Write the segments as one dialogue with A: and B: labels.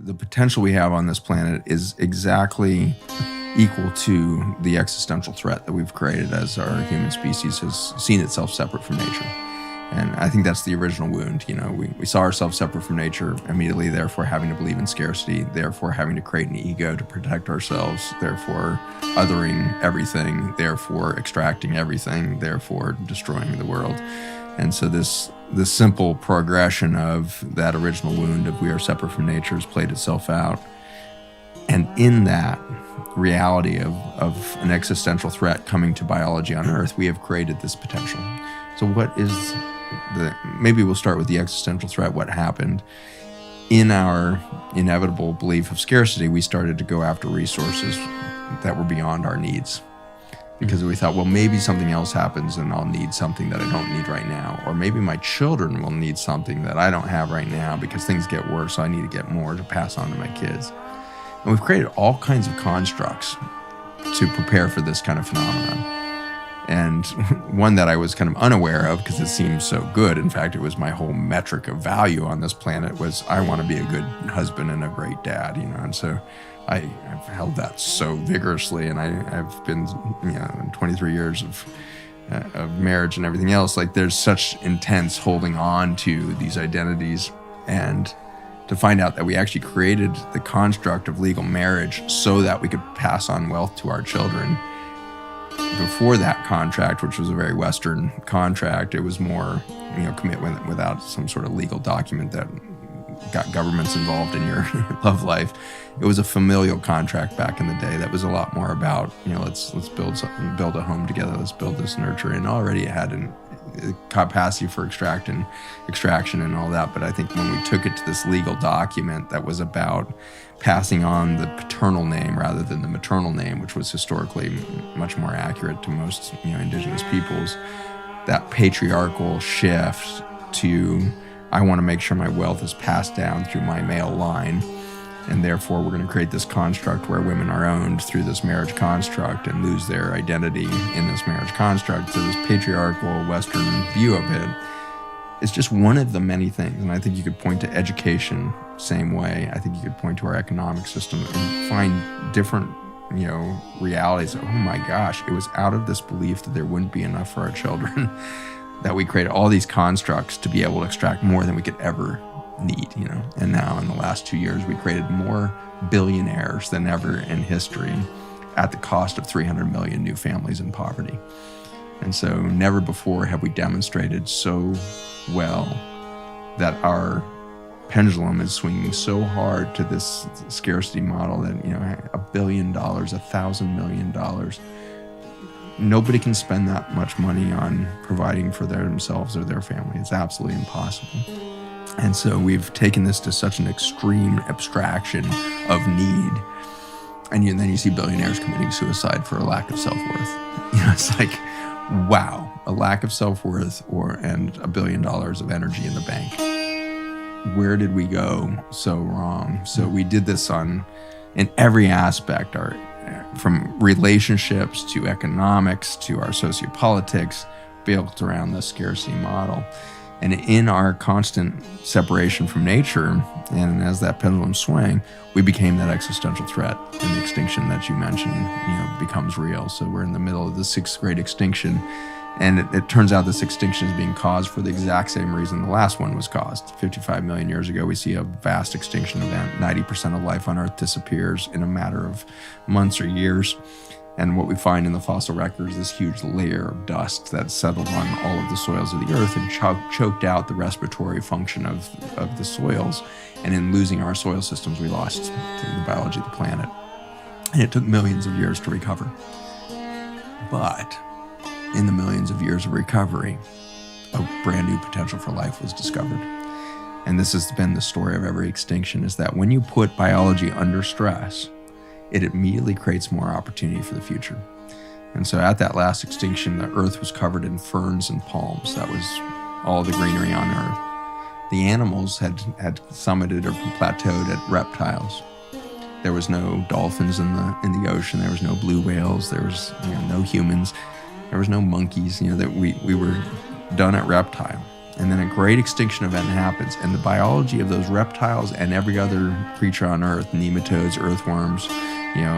A: the potential we have on this planet is exactly equal to the existential threat that we've created as our human species has seen itself separate from nature. And I think that's the original wound. We saw ourselves separate from nature immediately, therefore having to believe in scarcity, therefore having to create an ego to protect ourselves, therefore othering everything, therefore extracting everything, therefore destroying the world. And so this simple progression of that original wound of we are separate from nature has played itself out. And in that reality of an existential threat coming to biology on Earth, we have created this potential. So what is maybe we'll start with the existential threat. What happened? In our inevitable belief of scarcity, we started to go after resources that were beyond our needs. Because we thought, well, maybe something else happens and I'll need something that I don't need right now. Or maybe my children will need something that I don't have right now because things get worse, so I need to get more to pass on to my kids. And we've created all kinds of constructs to prepare for this kind of phenomenon. And one that I was kind of unaware of because it seemed so good. In fact, it was my whole metric of value on this planet was I want to be a good husband and a great dad, And so I've held that so vigorously, and I've been, in 23 years of marriage and everything else, like there's such intense holding on to these identities, and to find out that we actually created the construct of legal marriage so that we could pass on wealth to our children. Before that contract, which was a very Western contract, it was more, commitment without some sort of legal document that got governments involved in your love life. It was a familial contract back in the day that was a lot more about, let's build a home together, let's build this nurture. And already it had a capacity for extraction and all that. But I think when we took it to this legal document that was about passing on the paternal name rather than the maternal name, which was historically much more accurate to most, indigenous peoples, that patriarchal shift to I want to make sure my wealth is passed down through my male line, and therefore we're going to create this construct where women are owned through this marriage construct and lose their identity in this marriage construct. So this patriarchal Western view of it is just one of the many things. And I think you could point to education same way. I think you could point to our economic system and find different realities. Oh my gosh, it was out of this belief that there wouldn't be enough for our children that we created all these constructs to be able to extract more than we could ever need, And now in the last 2 years, we created more billionaires than ever in history at the cost of 300 million new families in poverty. And so never before have we demonstrated so well that our pendulum is swinging so hard to this scarcity model that, $1 billion, $1,000 million, nobody can spend that much money on providing for themselves or their family. It's absolutely impossible. And so we've taken this to such an extreme abstraction of need. And then you see billionaires committing suicide for a lack of self-worth. It's like, wow, a lack of self-worth and $1 billion of energy in the bank. Where did we go so wrong? So we did this in every aspect, from relationships to economics to our sociopolitics, built around the scarcity model. And in our constant separation from nature, and as that pendulum swung, we became that existential threat, and the extinction that you mentioned, becomes real. So we're in the middle of the 6th great extinction, and it turns out this extinction is being caused for the exact same reason the last one was caused. 55 million years ago, we see a vast extinction event. 90% of life on Earth disappears in a matter of months or years. And what we find in the fossil record is this huge layer of dust that settled on all of the soils of the Earth and choked out the respiratory function of the soils. And in losing our soil systems, we lost the biology of the planet. And it took millions of years to recover. But in the millions of years of recovery, a brand new potential for life was discovered. And this has been the story of every extinction, is that when you put biology under stress, it immediately creates more opportunity for the future. And so at that last extinction, the Earth was covered in ferns and palms. That was all the greenery on Earth. The animals had summited or plateaued at reptiles. There was no dolphins in the ocean. There was no blue whales. There was no humans. There was no monkeys. That we were done at reptile. And then a great extinction event happens, and the biology of those reptiles and every other creature on Earth, nematodes, earthworms,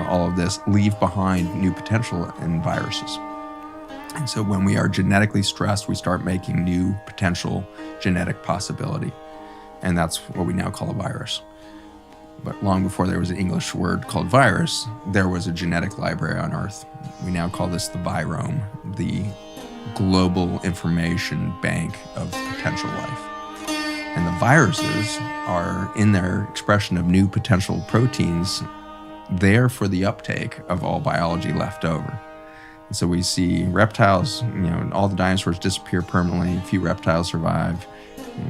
A: all of this, leave behind new potential in viruses. And so when we are genetically stressed, we start making new potential genetic possibility. And that's what we now call a virus. But long before there was an English word called virus, there was a genetic library on Earth. We now call this the virome, the global information bank of potential life. And the viruses are, in their expression of new potential proteins, there for the uptake of all biology left over. And so we see reptiles, all the dinosaurs disappear permanently, a few reptiles survive,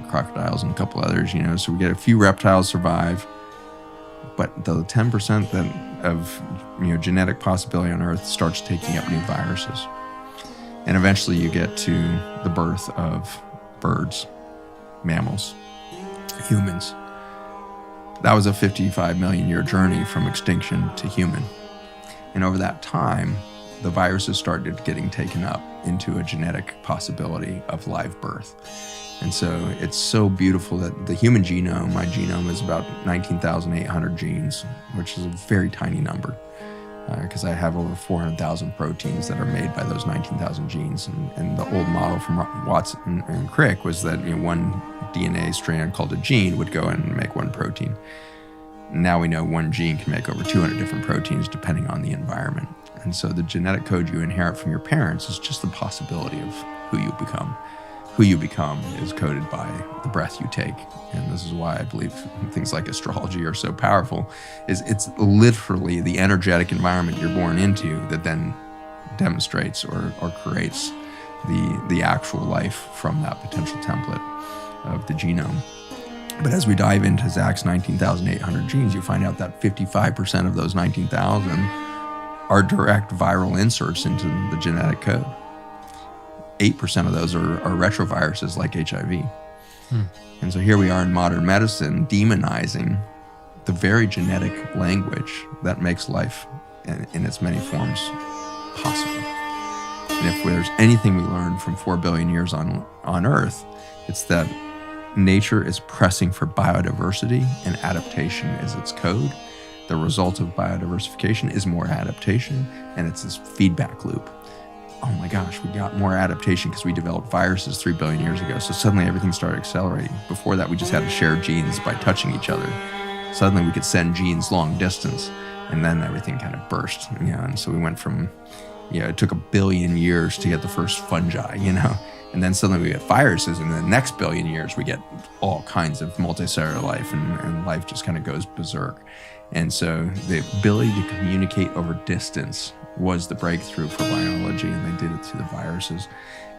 A: crocodiles and a couple others, so we get a few reptiles survive, but the 10% of genetic possibility on Earth starts taking up new viruses. And eventually you get to the birth of birds, mammals, humans. That was a 55 million year journey from extinction to human. And over that time, the viruses started getting taken up into a genetic possibility of live birth. And so it's so beautiful that the human genome, my genome, is about 19,800 genes, which is a very tiny number, because I have over 400,000 proteins that are made by those 19,000 genes. And the old model from Watson and Crick was that one DNA strand called a gene would go in and make one protein. Now we know one gene can make over 200 different proteins depending on the environment. And so the genetic code you inherit from your parents is just the possibility of who you become. Who you become is coded by the breath you take. And this is why I believe things like astrology are so powerful, is it's literally the energetic environment you're born into that then demonstrates or creates the actual life from that potential template of the genome. But as we dive into Zach's 19,800 genes, you find out that 55% of those 19,000 are direct viral inserts into the genetic code. 8% of those are retroviruses like HIV. And so here we are in modern medicine demonizing the very genetic language that makes life in its many forms possible. And if there's anything we learned from 4 billion years on Earth, it's that nature is pressing for biodiversity and adaptation is its code. The result of biodiversification is more adaptation, and it's this feedback loop. Oh my gosh, we got more adaptation because we developed viruses 3 billion years ago. So suddenly everything started accelerating. Before that, we just had to share genes by touching each other. Suddenly we could send genes long distance, and then everything kind of burst. And so we went from, it took 1 billion years to get the first fungi, and then suddenly we get viruses, and in the next billion years we get all kinds of multicellular life, and life just kind of goes berserk. And so the ability to communicate over distance was the breakthrough for biology, and they did it through the viruses.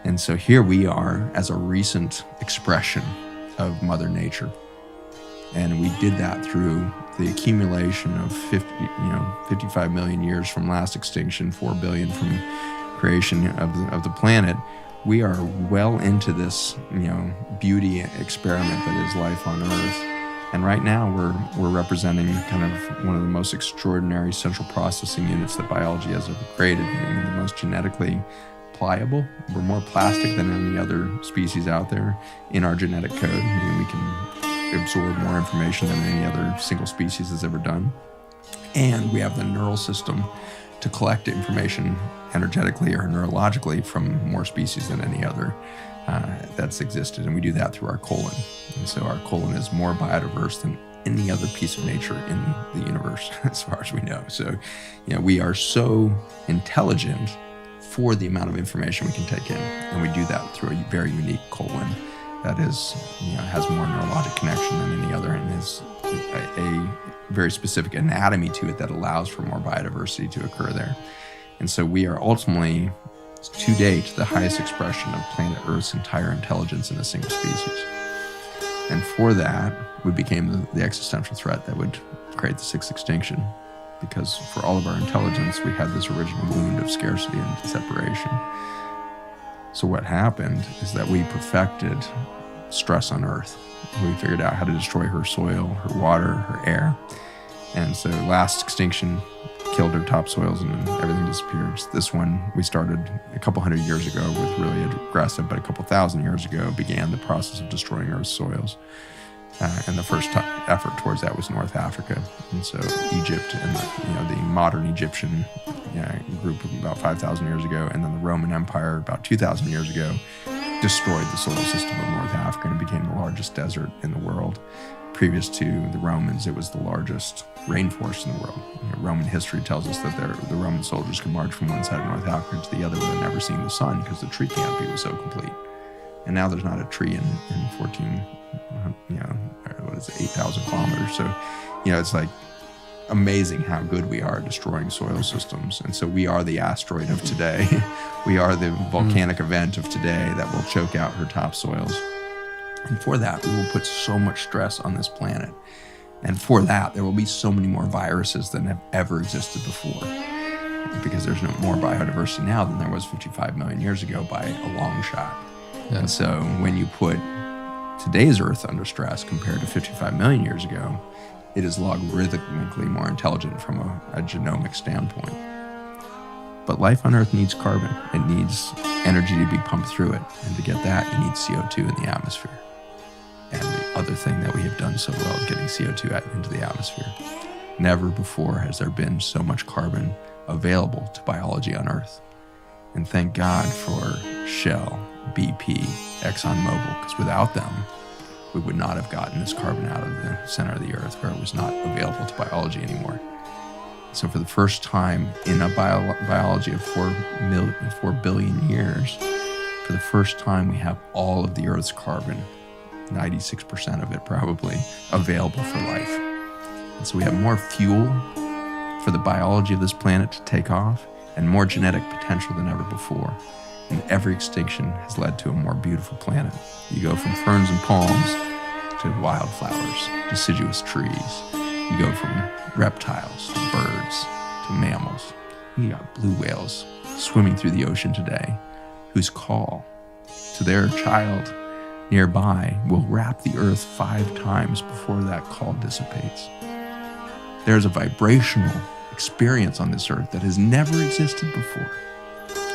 A: And so here we are as a recent expression of Mother Nature. And we did that through the accumulation of 55 million years from last extinction, 4 billion from creation of the planet. We are well into this, beauty experiment that is life on Earth. And right now we're representing kind of one of the most extraordinary central processing units that biology has ever created. The most genetically pliable. We're more plastic than any other species out there in our genetic code. We can absorb more information than any other single species has ever done. And we have the neural system to collect information energetically or neurologically from more species than any other that's existed. And we do that through our colon. And so our colon is more biodiverse than any other piece of nature in the universe, as far as we know. So, we are so intelligent for the amount of information we can take in. And we do that through a very unique colon that is, has more neurologic connection than any other, and has a very specific anatomy to it that allows for more biodiversity to occur there. And so we are ultimately, to date, the highest expression of planet Earth's entire intelligence in a single species. And for that, we became the existential threat that would create the sixth extinction, because for all of our intelligence, we had this original wound of scarcity and separation. So what happened is that we perfected stress on Earth. We figured out how to destroy her soil, her water, her air. And so last extinction, killed our topsoils and then everything disappears. This one we started a couple hundred years ago with really aggressive, but a couple thousand years ago began the process of destroying Earth's soils. And the first effort towards that was North Africa. And so Egypt and the modern Egyptian group about 5,000 years ago, and then the Roman Empire about 2,000 years ago destroyed the soil system of North Africa and it became the largest desert in the world. Previous to the Romans, it was the largest rainforest in the world. Roman history tells us that the Roman soldiers could march from one side of North Africa to the other without never seeing the sun because the tree canopy was so complete. And now there's not a tree in 8,000 kilometers. So, it's like amazing how good we are at destroying soil systems. And so we are the asteroid of today. We are the volcanic event of today that will choke out her topsoils. And for that, we will put so much stress on this planet. And for that, there will be so many more viruses than have ever existed before. Because there's no more biodiversity now than there was 55 million years ago by a long shot. Yeah. And so when you put today's Earth under stress compared to 55 million years ago, it is logarithmically more intelligent from a genomic standpoint. But life on Earth needs carbon. It needs energy to be pumped through it. And to get that, you need CO2 in the atmosphere. And the other thing that we have done so well is getting CO2 into the atmosphere. Never before has there been so much carbon available to biology on Earth. And thank God for Shell, BP, ExxonMobil, because without them, we would not have gotten this carbon out of the center of the Earth where it was not available to biology anymore. So for the first time in a biology of 4 billion years, for the first time we have all of the Earth's carbon, 96% of it probably, available for life. And so we have more fuel for the biology of this planet to take off and more genetic potential than ever before. And every extinction has led to a more beautiful planet. You go from ferns and palms to wildflowers, deciduous trees. You go from reptiles to birds to mammals. You got blue whales swimming through the ocean today whose call to their child nearby will wrap the earth 5 times before that call dissipates. There's a vibrational experience on this earth that has never existed before,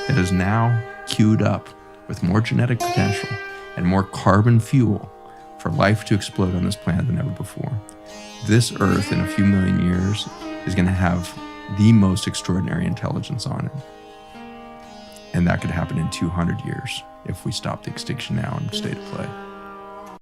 A: that is now queued up with more genetic potential and more carbon fuel for life to explode on this planet than ever before. This earth in a few million years is going to have the most extraordinary intelligence on it. And that could happen in 200 years if we stop the extinction now and state of play.